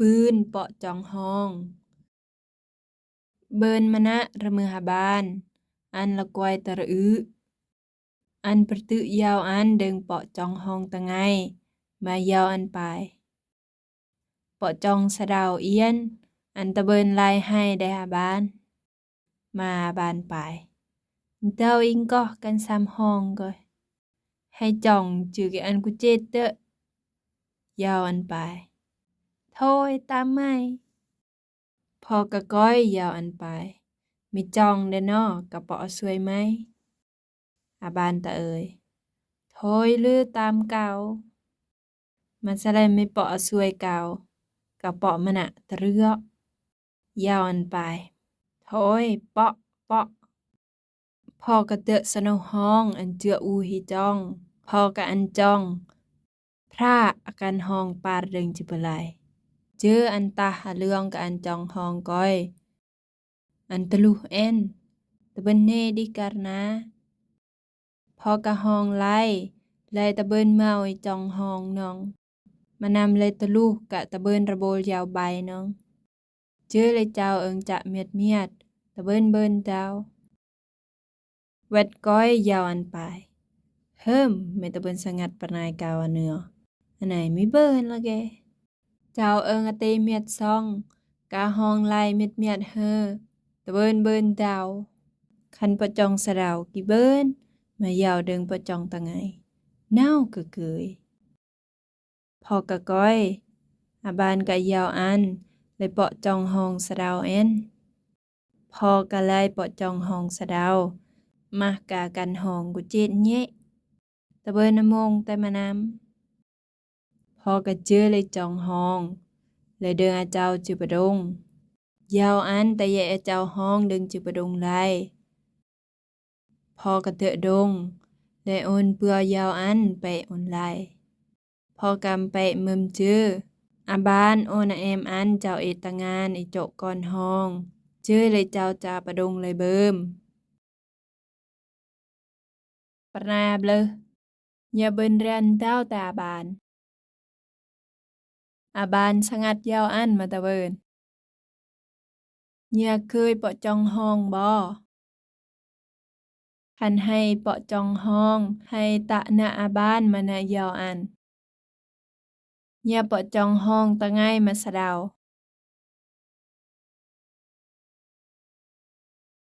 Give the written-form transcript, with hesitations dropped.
ปืนเปาะจองห้องเบินมณะระมือหาบานอันละกวยตะระอึอันประตึยาวอันเดิงเปาะจองห้องตะไงมายาวอันไปเปาะจองสะดาวเอียนอันตะเบินลายให้ได้หาบานมาบานไปเต้าอิงก็กันซ้ำห้องก็ให้จ่องจือแกอันกุเจตเตะยาวอันไปโทยตามไม่พอกะก้อยยาวอันไปมีจองเด้อนอกะเปาะสวยไหมอาบานตะเอ่ยโทยลือตามเก่ามันแสดงไม่เปาะสวยเก่ากะเปาะมันอะตะเรือกยาวอันไปโทยเปาะเปาะพอกะเตอะสนห้องอันเจืออูฮีจองพอกะอันจองพระอาการห้องปาดเริงจิบลายเจออันตาหาเรื่องกะอันจองห้องก้อยอันตะลุเอ็นตะเบินเนดีการนะพอกะห้องไล่ตะเบินเมาอีจองห้องน้องมานำเลยตะลูกกะตะเบินระโบลยาวใบน้องเจอเลยเจ้าเอิงจะเมียดตะเบินเจ้าเวดก้อยยาวอันไปเฮิมไม่ตะเบินสงัดปนายกาวเนื้ออันไหนไม่เบินละแกเจ้าเอิงอเตเมียดซองกาห้องไล่เมียดเฮอตะเบินเจ้าคันประจองสะดาวกี่เบินมายาวเดิงประจองตะไงเน่ากะเกยพอกะก้อยอาบานกะยาวอันเลยเปาะจองห้องสะดาวเอ็นพอกะไล่เปาะจองห้องสะดาวมากากันห้องกุเจ็ดเนะตะเบินนมงแต่มานำพอกะเจอเลยจองห้องเลยเดินอาเจ้าจือประดงยาวอันแต่แย่อาเจ้าห้องเดิงจือประดงไล่พอกะเตอะดงเลยโอนเปือยาวอันไปโอนไล่พอกำไปมึมจื้ออาบานโอนะแอมอันเจ้าเอตงานอีโจก่อนห้องจื้อเลยเจ้าจาประดงเลยเบิ่มปรนาบเลยอย่าเบิ่นเรียนเต้าแต่อาบานสงัดยาวอันมาตะเบินอย่าเคยเปาะจองห้องบ่คันให้เปาะจองห้องให้ตะนะอาบานมานะยาวอันอย่าเปาะจองห้องตะไงมาสะดาว